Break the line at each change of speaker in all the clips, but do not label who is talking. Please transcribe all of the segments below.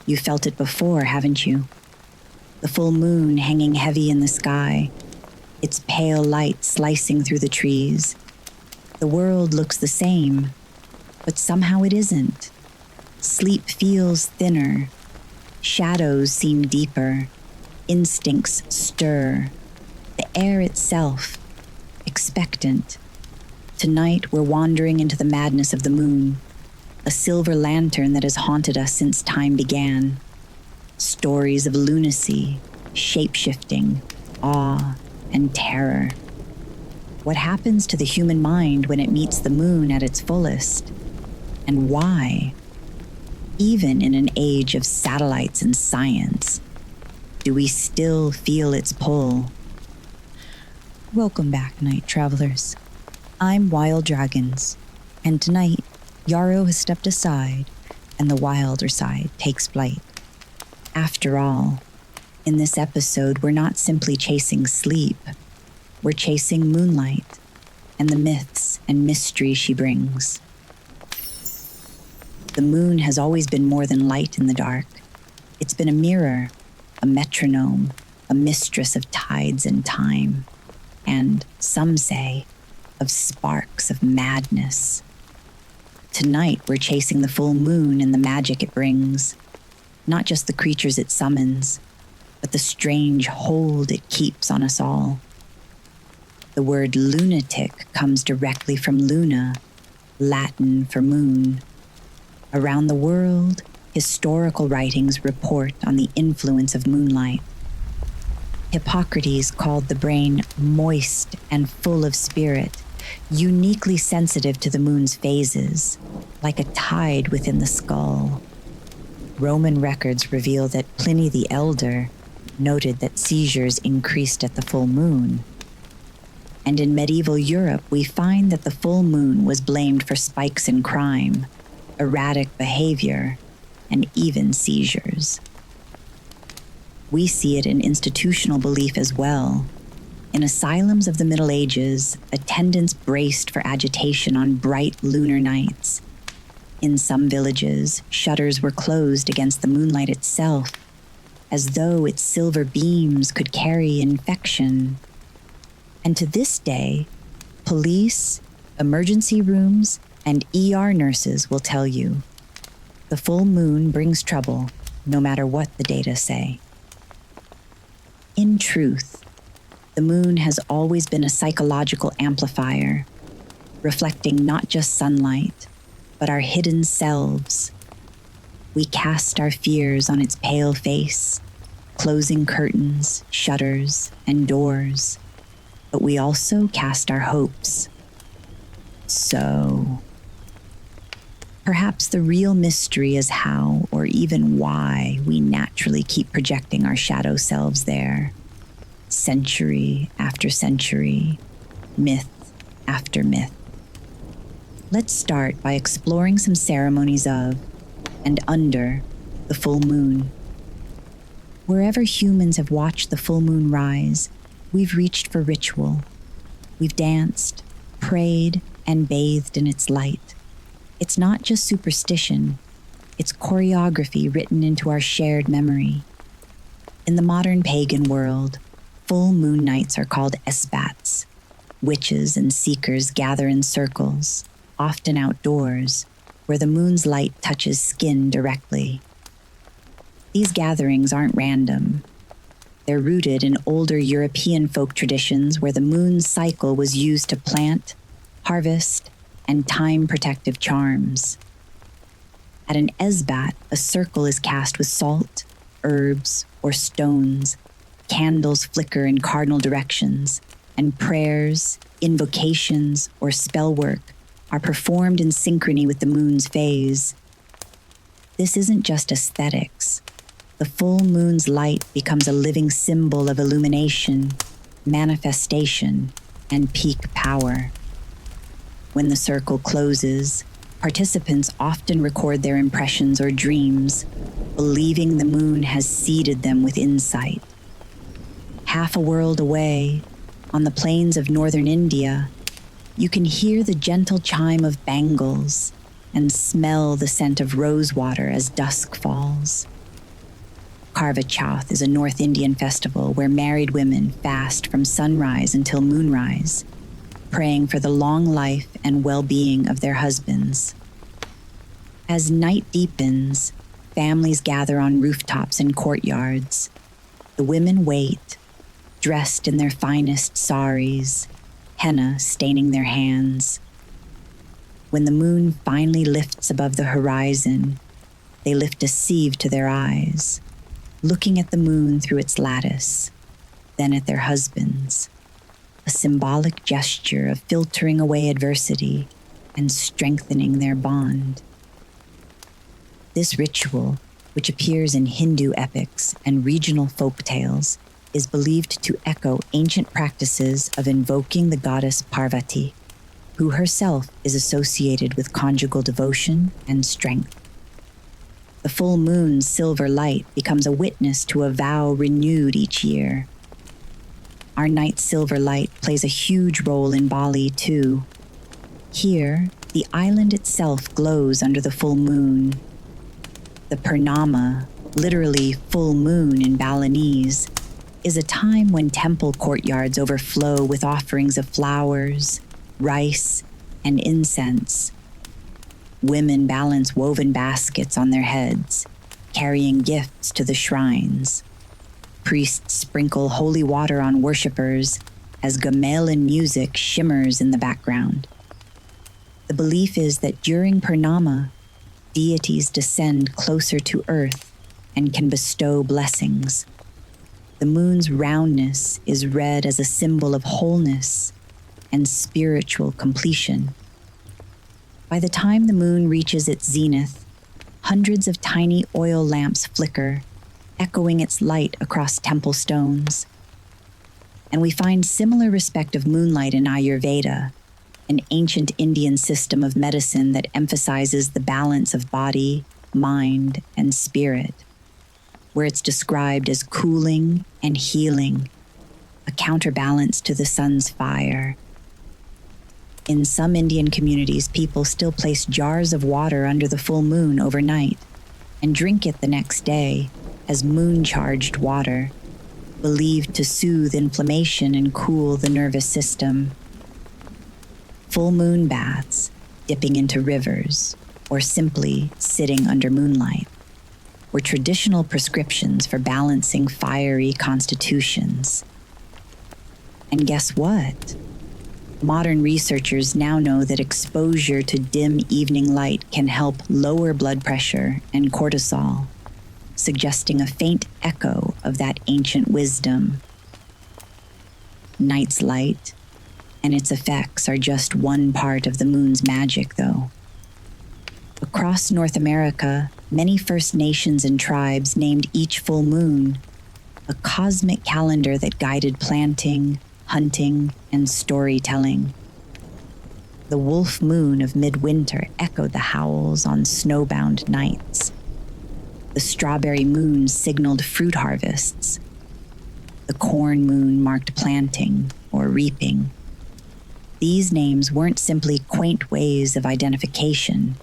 You felt it before, haven't you? The full moon hanging heavy in the sky, its pale light slicing through the trees. The world looks the same, but somehow it isn't. Sleep feels thinner. Shadows seem deeper. Instincts stir. The air itself, expectant. Tonight we're wandering into the madness of the moon, a silver lantern that has haunted us since time began. Stories of lunacy, shape-shifting, awe, and terror. What happens to the human mind when it meets the moon at its fullest? And why? Even in an age of satellites and science, do we still feel its pull? Welcome back, night travelers. I'm YLDragons, and tonight, Yarrow has stepped aside, and the wilder side takes flight. After all, in this episode, we're not simply chasing sleep. We're chasing Moonlight and the myths and mystery she brings. The moon has always been more than light in the dark. It's been a mirror, a metronome, a mistress of tides and time, and, some say, of sparks of madness. Tonight, we're chasing the full moon and the magic it brings. Not just the creatures it summons, but the strange hold it keeps on us all. The word lunatic comes directly from luna, Latin for moon. Around the world, historical writings report on the influence of moonlight. Hippocrates called the brain moist and full of spirit, uniquely sensitive to the moon's phases, like a tide within the skull. Roman records reveal that Pliny the Elder noted that seizures increased at the full moon. And in medieval Europe, we find that the full moon was blamed for spikes in crime, erratic behavior, and even seizures. We see it in institutional belief as well. In asylums of the Middle Ages, attendants braced for agitation on bright lunar nights. In some villages, shutters were closed against the moonlight itself, as though its silver beams could carry infection. And to this day, police, emergency rooms, and ER nurses will tell you, the full moon brings trouble, no matter what the data say. In truth, the moon has always been a psychological amplifier, reflecting not just sunlight, but our hidden selves. We cast our fears on its pale face, closing curtains, shutters, and doors, but we also cast our hopes. So, perhaps the real mystery is how, or even why, we naturally keep projecting our shadow selves there, century after century, myth after myth. Let's start by exploring some ceremonies of and under the full moon. Wherever humans have watched the full moon rise, we've reached for ritual. We've danced, prayed, and bathed in its light. It's not just superstition, it's choreography written into our shared memory. In the modern pagan world, full moon nights are called Esbats. Witches and seekers gather in circles, often outdoors, where the moon's light touches skin directly. These gatherings aren't random. They're rooted in older European folk traditions where the moon's cycle was used to plant, harvest, and time-protective charms. At an Esbat, a circle is cast with salt, herbs, or stones. Candles flicker in cardinal directions, and prayers, invocations, or spell work are performed in synchrony with the moon's phase. This isn't just aesthetics. The full moon's light becomes a living symbol of illumination, manifestation, and peak power. When the circle closes, participants often record their impressions or dreams, believing the moon has seeded them with insight. Half a world away, on the plains of northern India, you can hear the gentle chime of bangles and smell the scent of rosewater as dusk falls. Karva Chauth is a North Indian festival where married women fast from sunrise until moonrise, praying for the long life and well-being of their husbands. As night deepens, families gather on rooftops and courtyards. The women wait, dressed in their finest saris, henna staining their hands. When the moon finally lifts above the horizon, they lift a sieve to their eyes, looking at the moon through its lattice, then at their husbands, a symbolic gesture of filtering away adversity and strengthening their bond. This ritual, which appears in Hindu epics and regional folk tales, is believed to echo ancient practices of invoking the goddess Parvati, who herself is associated with conjugal devotion and strength. The full moon's silver light becomes a witness to a vow renewed each year. Our night's silver light plays a huge role in Bali, too. Here, the island itself glows under the full moon. The Purnama, literally full moon in Balinese, is a time when temple courtyards overflow with offerings of flowers, rice, and incense. Women balance woven baskets on their heads, carrying gifts to the shrines. Priests sprinkle holy water on worshippers as gamelan music shimmers in the background. The belief is that during Purnama, deities descend closer to earth and can bestow blessings. The moon's roundness is read as a symbol of wholeness and spiritual completion. By the time the moon reaches its zenith, hundreds of tiny oil lamps flicker, echoing its light across temple stones. And we find similar respect of moonlight in Ayurveda, an ancient Indian system of medicine that emphasizes the balance of body, mind, and spirit, where it's described as cooling and healing, a counterbalance to the sun's fire. In some Indian communities, people still place jars of water under the full moon overnight and drink it the next day as moon-charged water, believed to soothe inflammation and cool the nervous system. Full moon baths, dipping into rivers, or simply sitting under moonlight, were traditional prescriptions for balancing fiery constitutions. And guess what? Modern researchers now know that exposure to dim evening light can help lower blood pressure and cortisol, suggesting a faint echo of that ancient wisdom. Night's light and its effects are just one part of the moon's magic, though. Across North America, many First Nations and tribes named each full moon a cosmic calendar that guided planting, hunting, and storytelling. The wolf moon of midwinter echoed the howls on snowbound nights. The strawberry moon signaled fruit harvests. The corn moon marked planting or reaping. These names weren't simply quaint ways of identification.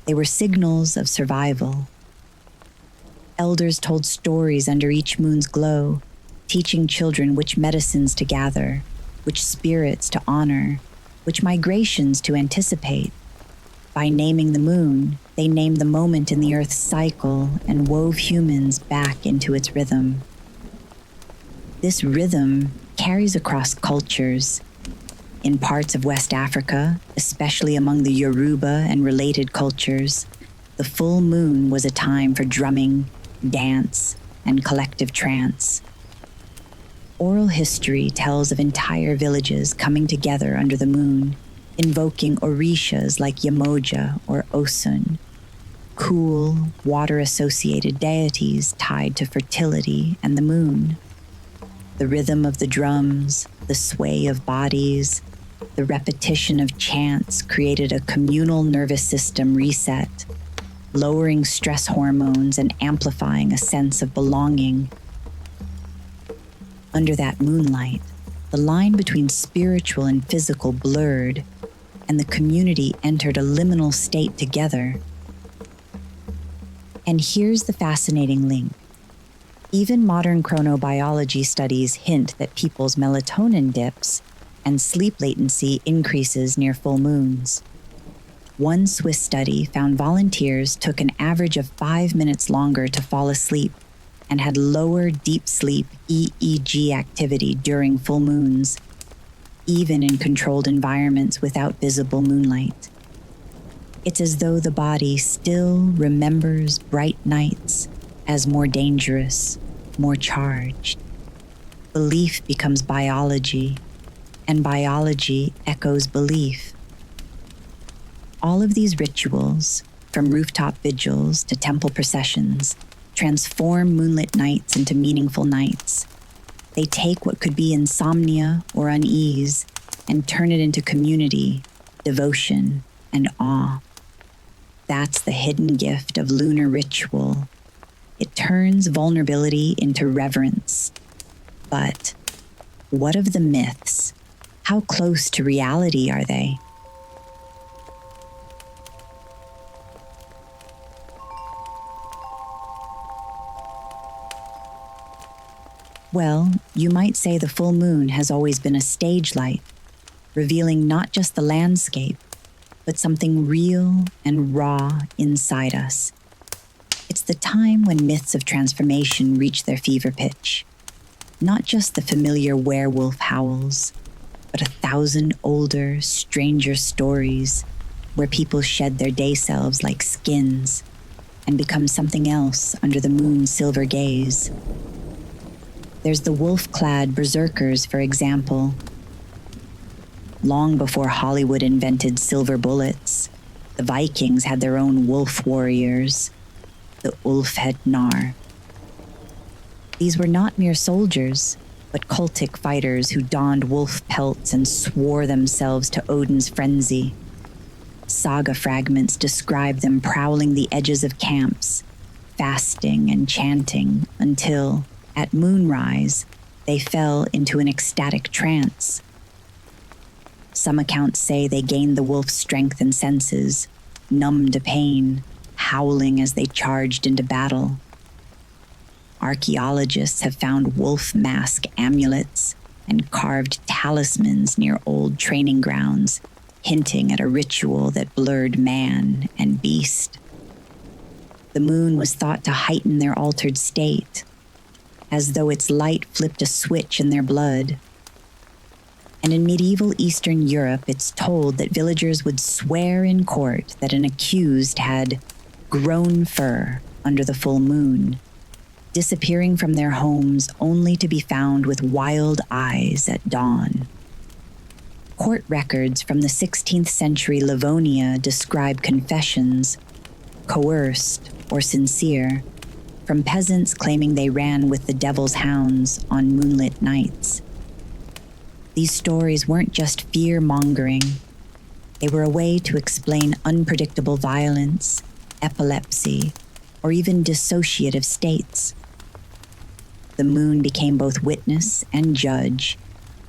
They were signals of survival. Elders told stories under each moon's glow, teaching children which medicines to gather, which spirits to honor, which migrations to anticipate. By naming the moon, they named the moment in the Earth's cycle and wove humans back into its rhythm. This rhythm carries across cultures. In parts of West Africa, especially among the Yoruba and related cultures, the full moon was a time for drumming, dance, and collective trance. Oral history tells of entire villages coming together under the moon, invoking orishas like Yamoja or Osun, cool, water-associated deities tied to fertility and the moon. The rhythm of the drums, the sway of bodies, the repetition of chants created a communal nervous system reset, lowering stress hormones and amplifying a sense of belonging. Under that moonlight, the line between spiritual and physical blurred, and the community entered a liminal state together. And here's the fascinating link. Even modern chronobiology studies hint that people's melatonin dips and sleep latency increases near full moons. One Swiss study found volunteers took an average of 5 minutes longer to fall asleep and had lower deep sleep EEG activity during full moons, even in controlled environments without visible moonlight. It's as though the body still remembers bright nights as more dangerous, more charged. Belief becomes biology, and biology echoes belief. All of these rituals, from rooftop vigils to temple processions, transform moonlit nights into meaningful nights. They take what could be insomnia or unease and turn it into community, devotion, and awe. That's the hidden gift of lunar ritual. It turns vulnerability into reverence. But what of the myths? How close to reality are they? Well, you might say the full moon has always been a stage light, revealing not just the landscape, but something real and raw inside us. It's the time when myths of transformation reach their fever pitch. Not just the familiar werewolf howls, but 1,000 older, stranger stories where people shed their day selves like skins and become something else under the moon's silver gaze. There's the wolf-clad berserkers, for example. Long before Hollywood invented silver bullets, the Vikings had their own wolf warriors, the Ulfhednar. These were not mere soldiers, but cultic fighters who donned wolf pelts and swore themselves to Odin's frenzy. Saga fragments describe them prowling the edges of camps, fasting and chanting until, at moonrise, they fell into an ecstatic trance. Some accounts say they gained the wolf's strength and senses, numb to pain, howling as they charged into battle. Archaeologists have found wolf mask amulets and carved talismans near old training grounds, hinting at a ritual that blurred man and beast. The moon was thought to heighten their altered state, as though its light flipped a switch in their blood. And in medieval Eastern Europe, it's told that villagers would swear in court that an accused had grown fur under the full moon, disappearing from their homes only to be found with wild eyes at dawn. Court records from the 16th century Livonia describe confessions, coerced or sincere, from peasants claiming they ran with the devil's hounds on moonlit nights. These stories weren't just fear-mongering. They were a way to explain unpredictable violence, epilepsy, or even dissociative states. The moon became both witness and judge,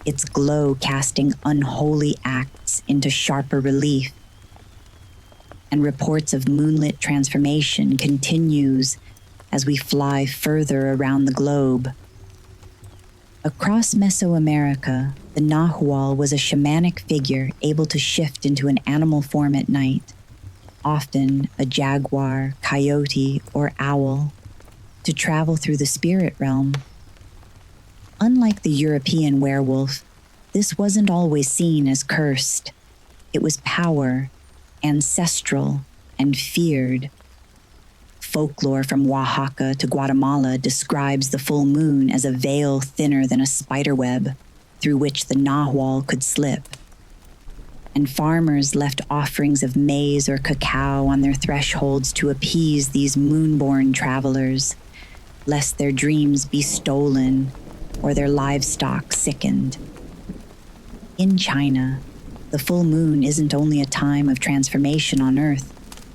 its glow casting unholy acts into sharper relief. And reports of moonlit transformation continues as we fly further around the globe. Across Mesoamerica, the Nahual was a shamanic figure able to shift into an animal form at night, often a jaguar, coyote, or owl, to travel through the spirit realm. Unlike the European werewolf, this wasn't always seen as cursed. It was power, ancestral, and feared. Folklore from Oaxaca to Guatemala describes the full moon as a veil thinner than a spiderweb through which the Nahual could slip. And farmers left offerings of maize or cacao on their thresholds to appease these moonborn travelers, lest their dreams be stolen or their livestock sickened. In China, the full moon isn't only a time of transformation on Earth,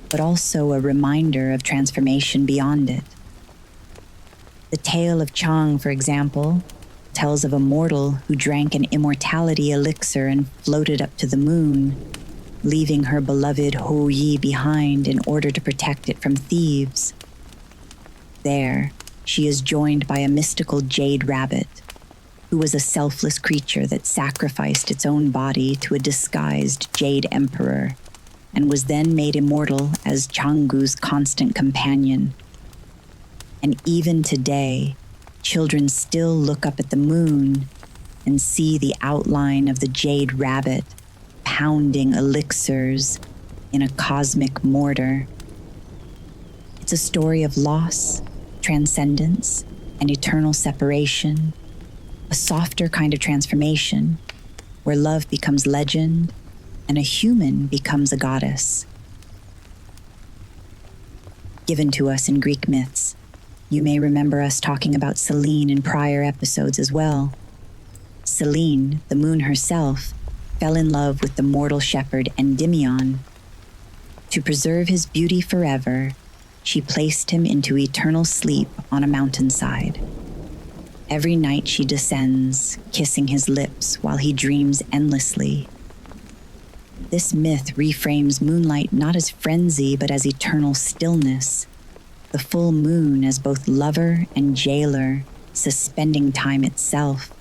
but also a reminder of transformation beyond it. The tale of Chang, for example, tells of a mortal who drank an immortality elixir and floated up to the moon, leaving her beloved Hou Yi behind in order to protect it from thieves. There, she is joined by a mystical jade rabbit, who was a selfless creature that sacrificed its own body to a disguised jade emperor and was then made immortal as Changu's constant companion. And even today, children still look up at the moon and see the outline of the jade rabbit pounding elixirs in a cosmic mortar. It's a story of loss, transcendence, and eternal separation, a softer kind of transformation where love becomes legend and a human becomes a goddess. Given to us in Greek myths, you may remember us talking about Selene in prior episodes as well. Selene, the moon herself, fell in love with the mortal shepherd Endymion. To preserve his beauty forever, she placed him into eternal sleep on a mountainside. Every night she descends, kissing his lips while he dreams endlessly. This myth reframes moonlight not as frenzy but as eternal stillness, the full moon as both lover and jailer, suspending time itself.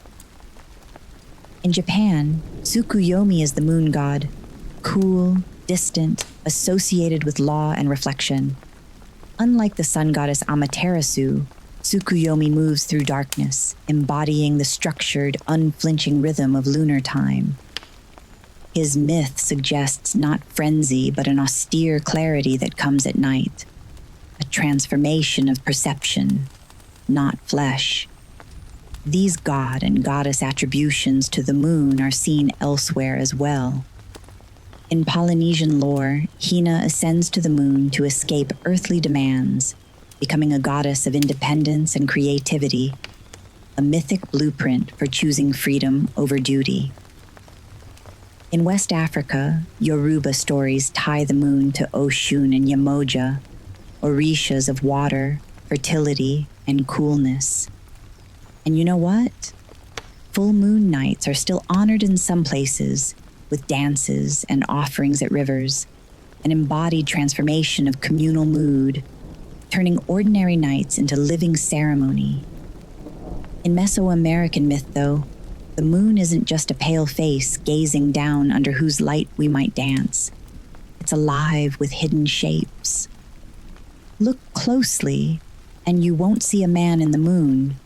In Japan, Tsukuyomi is the moon god, cool, distant, associated with law and reflection. Unlike the sun goddess Amaterasu, Tsukuyomi moves through darkness, embodying the structured, unflinching rhythm of lunar time. His myth suggests not frenzy, but an austere clarity that comes at night, a transformation of perception, not flesh. These god and goddess attributions to the moon are seen elsewhere as well. In Polynesian lore, Hina ascends to the moon to escape earthly demands, becoming a goddess of independence and creativity, a mythic blueprint for choosing freedom over duty. In West Africa, Yoruba stories tie the moon to Oshun and Yamoja, orishas of water, fertility, and coolness. And you know what? Full moon nights are still honored in some places, with dances and offerings at rivers, an embodied transformation of communal mood, turning ordinary nights into living ceremony. In Mesoamerican myth, though, the moon isn't just a pale face gazing down under whose light we might dance. It's alive with hidden shapes. Look closely, and you won't see a man in the moon,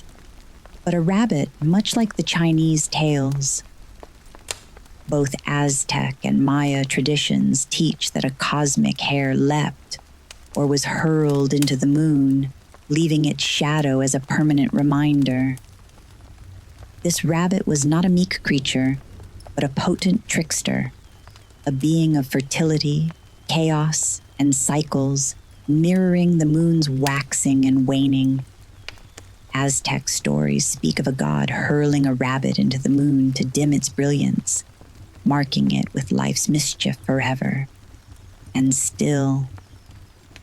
but a rabbit, much like the Chinese tales. Both Aztec and Maya traditions teach that a cosmic hare leapt or was hurled into the moon, leaving its shadow as a permanent reminder. This rabbit was not a meek creature, but a potent trickster, a being of fertility, chaos, and cycles, mirroring the moon's waxing and waning. Aztec stories speak of a god hurling a rabbit into the moon to dim its brilliance, marking it with life's mischief forever. And still,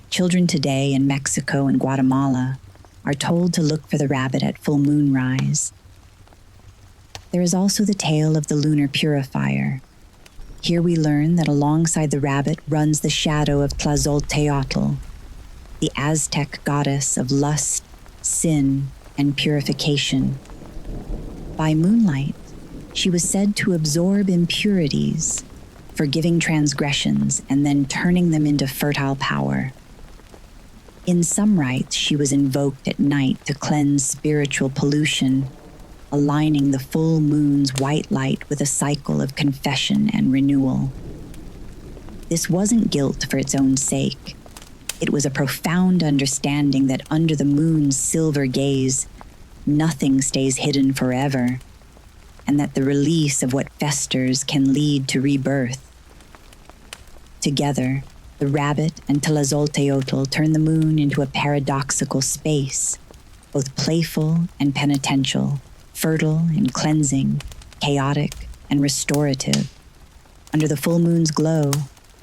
children today in Mexico and Guatemala are told to look for the rabbit at full moonrise. There is also the tale of the lunar purifier. Here we learn that alongside the rabbit runs the shadow of Tlazolteotl, the Aztec goddess of lust, sin, and purification. By moonlight, she was said to absorb impurities, forgiving transgressions and then turning them into fertile power. In some rites, she was invoked at night to cleanse spiritual pollution, aligning the full moon's white light with a cycle of confession and renewal. This wasn't guilt for its own sake. It was a profound understanding that under the moon's silver gaze, nothing stays hidden forever, and that the release of what festers can lead to rebirth. Together, the rabbit and Tlazolteotl turn the moon into a paradoxical space, both playful and penitential, fertile and cleansing, chaotic and restorative. Under the full moon's glow,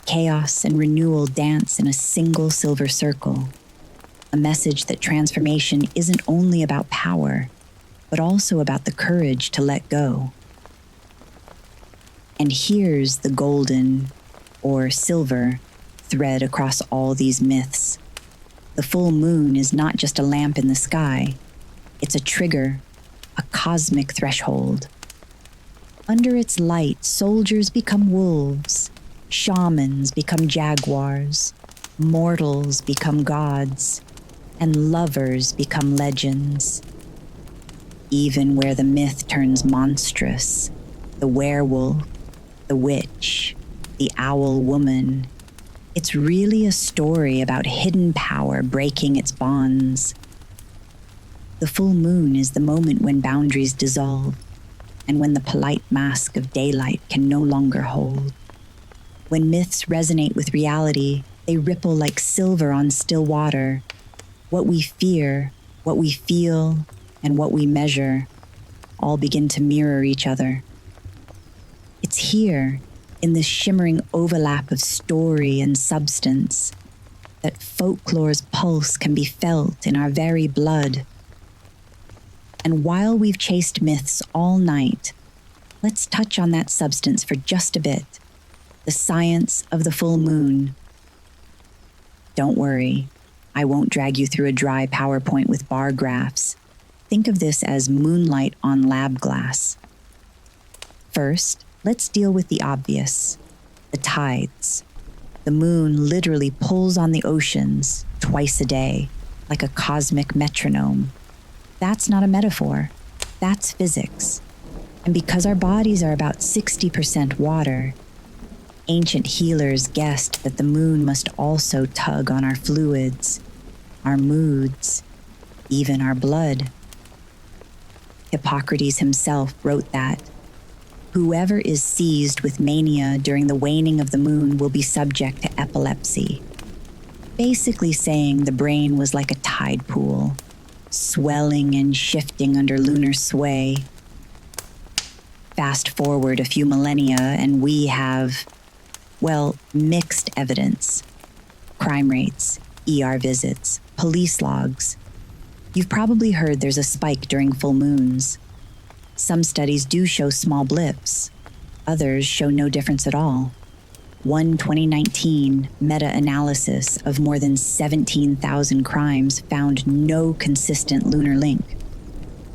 chaos and renewal dance in a single silver circle, a message that transformation isn't only about power, but also about the courage to let go. And here's the golden, or silver, thread across all these myths. The full moon is not just a lamp in the sky. It's a trigger, a cosmic threshold. Under its light, soldiers become wolves, shamans become jaguars, mortals become gods, and lovers become legends. Even where the myth turns monstrous, the werewolf, the witch, the owl woman, it's really a story about hidden power breaking its bonds. The full moon is the moment when boundaries dissolve, and when the polite mask of daylight can no longer hold. When myths resonate with reality, they ripple like silver on still water. What we fear, what we feel, and what we measure all begin to mirror each other. It's here, in this shimmering overlap of story and substance, that folklore's pulse can be felt in our very blood. And while we've chased myths all night, let's touch on that substance for just a bit, the science of the full moon. Don't worry, I won't drag you through a dry PowerPoint with bar graphs. Think of this as moonlight on lab glass. First, let's deal with the obvious, the tides. The moon literally pulls on the oceans twice a day, like a cosmic metronome. That's not a metaphor, that's physics. And because our bodies are about 60% water, ancient healers guessed that the moon must also tug on our fluids, our moods, even our blood. Hippocrates himself wrote that whoever is seized with mania during the waning of the moon will be subject to epilepsy, basically saying the brain was like a tide pool, swelling and shifting under lunar sway. Fast forward a few millennia and we have, well, mixed evidence. Crime rates, ER visits, police logs. You've probably heard there's a spike during full moons. Some studies do show small blips. Others show no difference at all. One 2019 meta-analysis of more than 17,000 crimes found no consistent lunar link.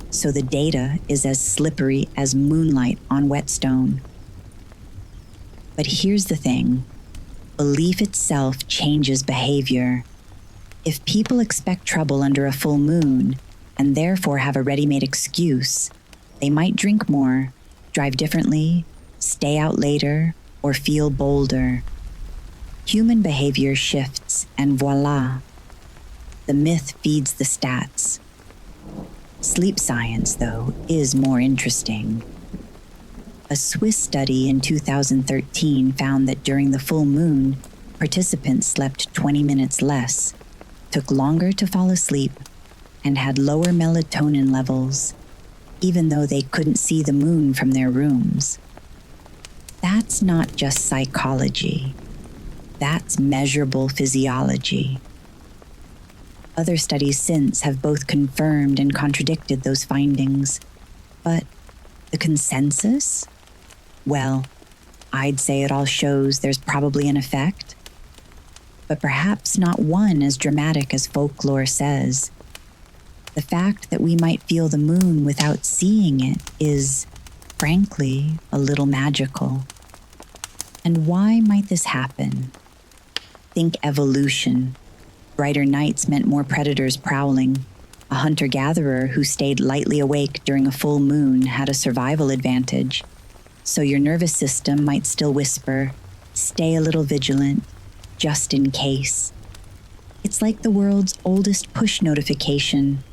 So the data is as slippery as moonlight on whetstone. But here's the thing. Belief itself changes behavior. If people expect trouble under a full moon, and therefore have a ready-made excuse, they might drink more, drive differently, stay out later, or feel bolder. Human behavior shifts, and voila, the myth feeds the stats. Sleep science, though, is more interesting. A Swiss study in 2013 found that during the full moon, participants slept 20 minutes less, took longer to fall asleep, and had lower melatonin levels, even though they couldn't see the moon from their rooms. That's not just psychology. That's measurable physiology. Other studies since have both confirmed and contradicted those findings. But the consensus? Well, I'd say it all shows there's probably an effect, but perhaps not one as dramatic as folklore says. The fact that we might feel the moon without seeing it is, frankly, a little magical. And why might this happen? Think evolution. Brighter nights meant more predators prowling. A hunter-gatherer who stayed lightly awake during a full moon had a survival advantage. So your nervous system might still whisper, stay a little vigilant, just in case. It's like the world's oldest push notification.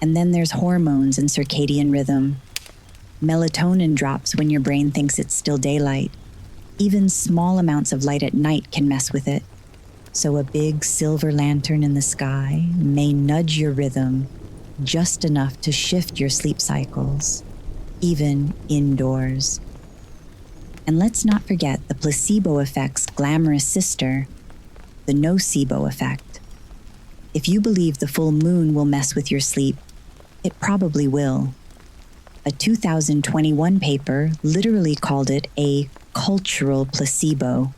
And then there's hormones and circadian rhythm. Melatonin drops when your brain thinks it's still daylight. Even small amounts of light at night can mess with it. So a big silver lantern in the sky may nudge your rhythm just enough to shift your sleep cycles, even indoors. And let's not forget the placebo effect's glamorous sister, the nocebo effect. If you believe the full moon will mess with your sleep, it probably will. A 2021 paper literally called it a cultural placebo,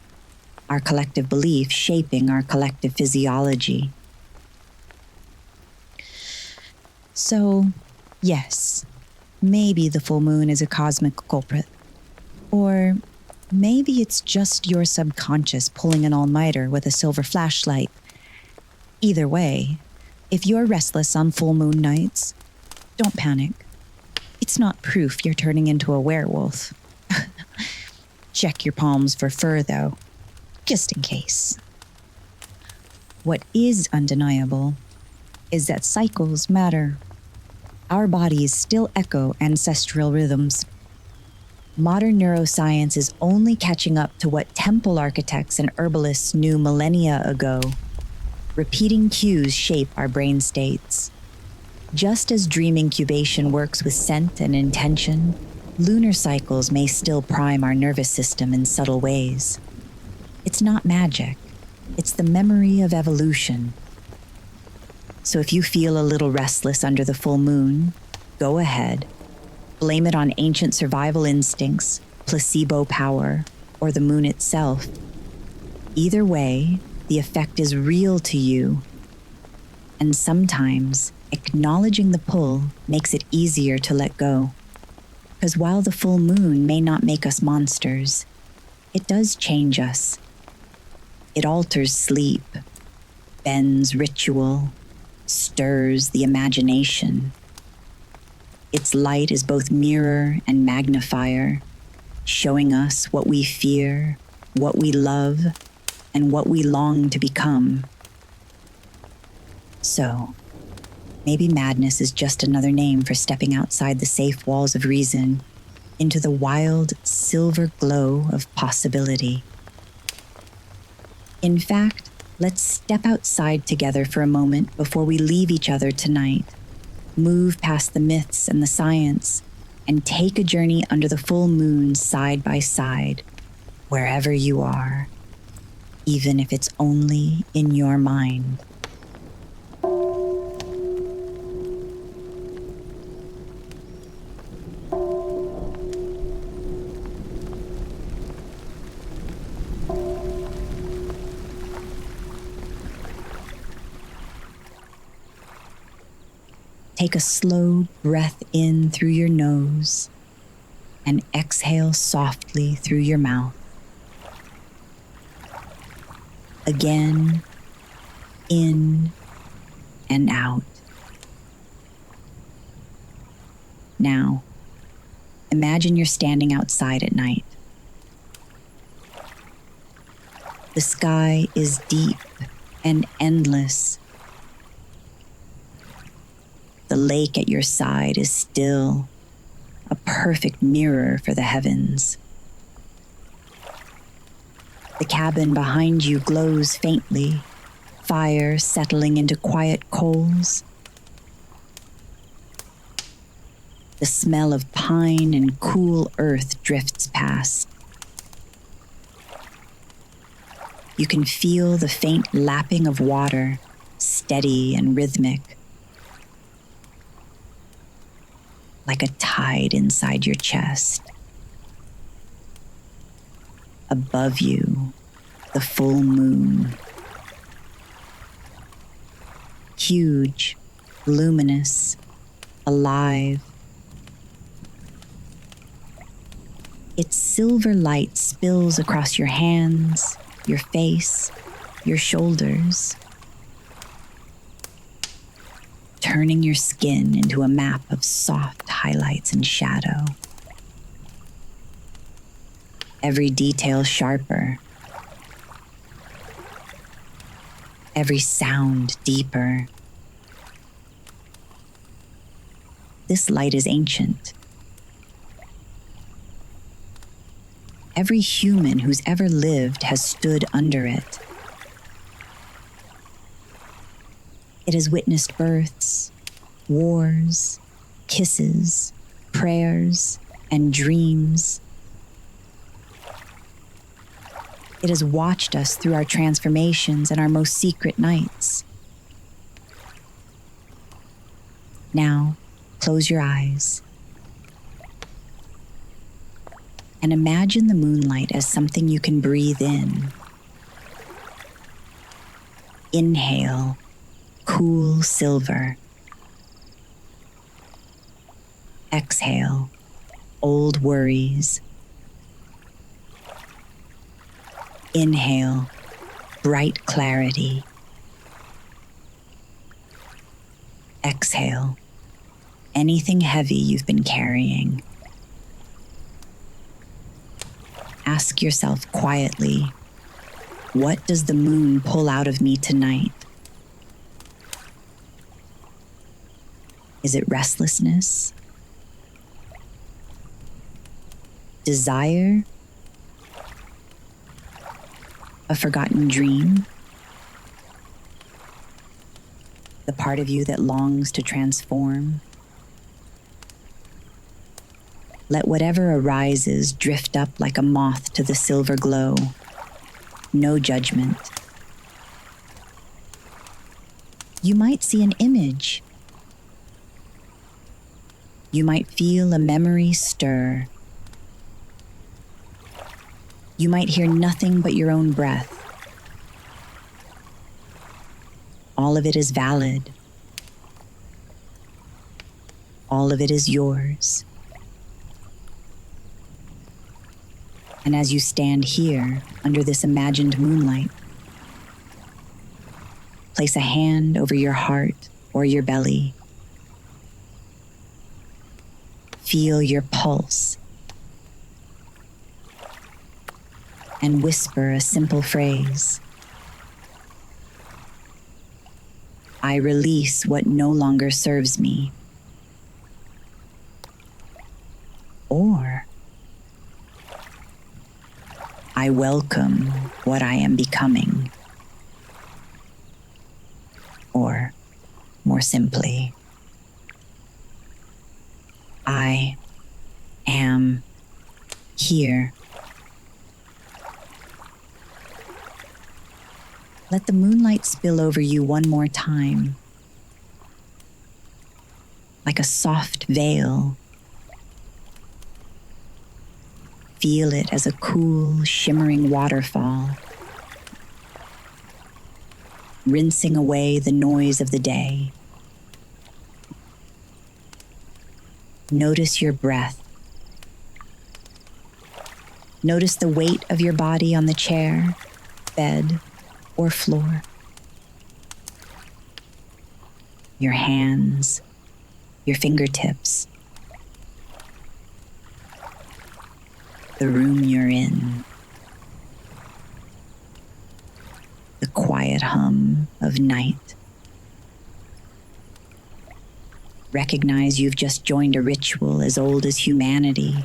our collective belief shaping our collective physiology. So, yes, maybe the full moon is a cosmic culprit. Or maybe it's just your subconscious pulling an all-nighter with a silver flashlight. Either way, if you're restless on full moon nights, don't panic. It's not proof you're turning into a werewolf. Check your palms for fur, though, just in case. What is undeniable is that cycles matter. Our bodies still echo ancestral rhythms. Modern neuroscience is only catching up to what temple architects and herbalists knew millennia ago. Repeating cues shape our brain states. Just as dream incubation works with scent and intention, lunar cycles may still prime our nervous system in subtle ways. It's not magic. It's the memory of evolution. So if you feel a little restless under the full moon, go ahead. Blame it on ancient survival instincts, placebo power, or the moon itself. Either way, the effect is real to you. And sometimes, acknowledging the pull makes it easier to let go. Because while the full moon may not make us monsters, it does change us. It alters sleep, bends ritual, stirs the imagination. Its light is both mirror and magnifier, showing us what we fear, what we love, and what we long to become. So, maybe madness is just another name for stepping outside the safe walls of reason into the wild silver glow of possibility. In fact, let's step outside together for a moment before we leave each other tonight. Move past the myths and the science, and take a journey under the full moon side by side, wherever you are, even if it's only in your mind. Take a slow breath in through your nose and exhale softly through your mouth. Again, in and out. Now, imagine you're standing outside at night. The sky is deep and endless. The lake at your side is still, a perfect mirror for the heavens. The cabin behind you glows faintly, fire settling into quiet coals. The smell of pine and cool earth drifts past. You can feel the faint lapping of water, steady and rhythmic, like a tide inside your chest. Above you, the full moon. Huge, luminous, alive. Its silver light spills across your hands, your face, your shoulders, turning your skin into a map of soft highlights and shadow. Every detail sharper, every sound deeper. This light is ancient. Every human who's ever lived has stood under it. It has witnessed births, wars, kisses, prayers, and dreams. It has watched us through our transformations and our most secret nights. Now, close your eyes and imagine the moonlight as something you can breathe in. Inhale cool silver. Exhale, old worries. Inhale, bright clarity. Exhale, anything heavy you've been carrying. Ask yourself quietly, what does the moon pull out of me tonight? Is it restlessness? Desire? A forgotten dream? The part of you that longs to transform? Let whatever arises drift up like a moth to the silver glow. No judgment. You might see an image. You might feel a memory stir. You might hear nothing but your own breath. All of it is valid. All of it is yours. And as you stand here under this imagined moonlight, place a hand over your heart or your belly. Feel your pulse. And whisper a simple phrase. I release what no longer serves me. Or I welcome what I am becoming. Or more simply, I am here. Let the moonlight spill over you one more time, like a soft veil. Feel it as a cool, shimmering waterfall, rinsing away the noise of the day. Notice your breath. Notice the weight of your body on the chair, bed, or floor. Your hands, your fingertips, the room you're in, the quiet hum of night. Recognize you've just joined a ritual as old as humanity.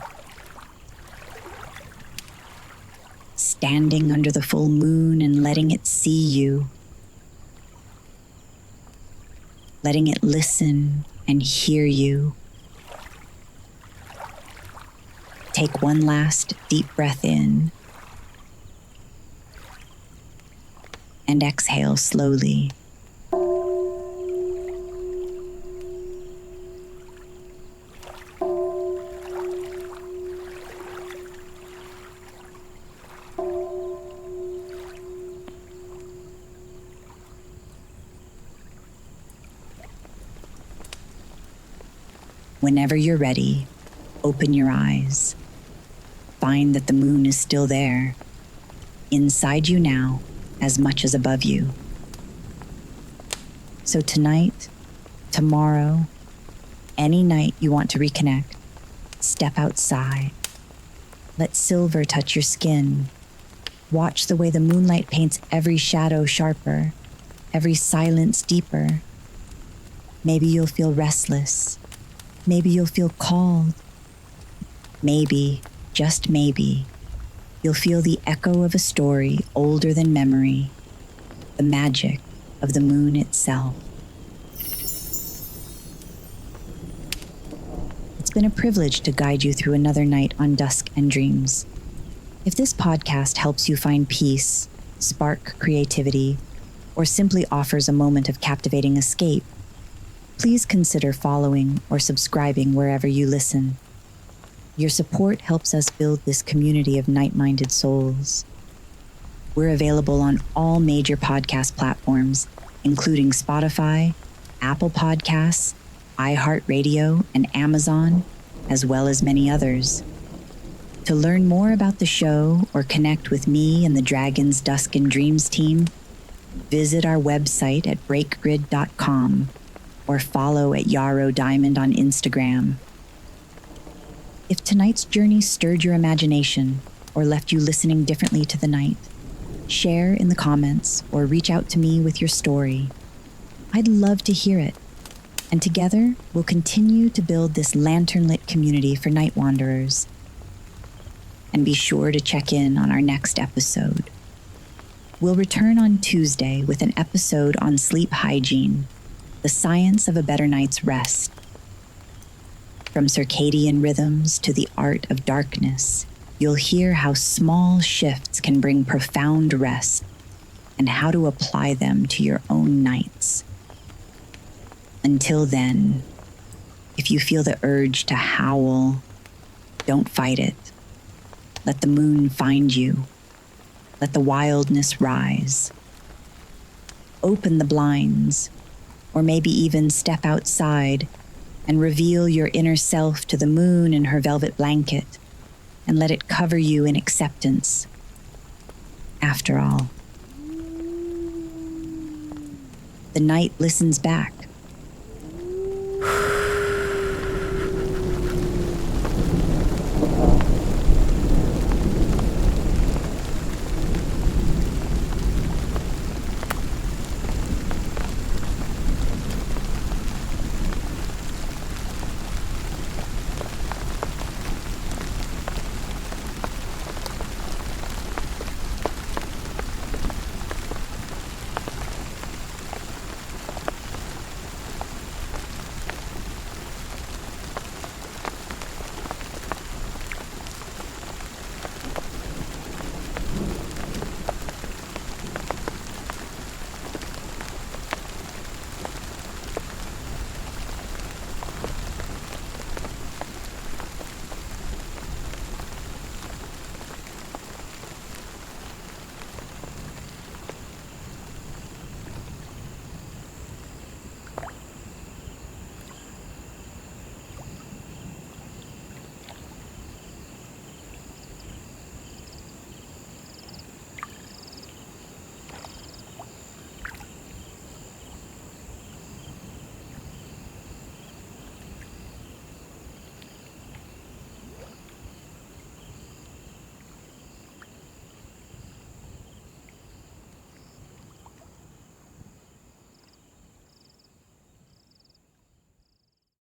Standing under the full moon and letting it see you. Letting it listen and hear you. Take one last deep breath in. And exhale slowly. Whenever you're ready, open your eyes. Find that the moon is still there, inside you now as much as above you. So tonight, tomorrow, any night you want to reconnect, step outside. Let silver touch your skin. Watch the way the moonlight paints every shadow sharper, every silence deeper. Maybe you'll feel restless. Maybe you'll feel called. Maybe, just maybe, you'll feel the echo of a story older than memory, the magic of the moon itself. It's been a privilege to guide you through another night on Dusk and Dreams. If this podcast helps you find peace, spark creativity, or simply offers a moment of captivating escape, please consider following or subscribing wherever you listen. Your support helps us build this community of night-minded souls. We're available on all major podcast platforms, including Spotify, Apple Podcasts, iHeartRadio, and Amazon, as well as many others. To learn more about the show or connect with me and the Dragons Dusk and Dreams team, visit our website at breakgrid.com or follow at Yarrow Diamond on Instagram. If tonight's journey stirred your imagination or left you listening differently to the night, share in the comments or reach out to me with your story. I'd love to hear it. And together, we'll continue to build this lantern-lit community for night wanderers. And be sure to check in on our next episode. We'll return on Tuesday with an episode on sleep hygiene, the science of a better night's rest. From circadian rhythms to the art of darkness, you'll hear how small shifts can bring profound rest and how to apply them to your own nights. Until then, if you feel the urge to howl, don't fight it. Let the moon find you. Let the wildness rise. Open the blinds, or maybe even step outside and reveal your inner self to the moon in her velvet blanket and let it cover you in acceptance. After all, the night listens back,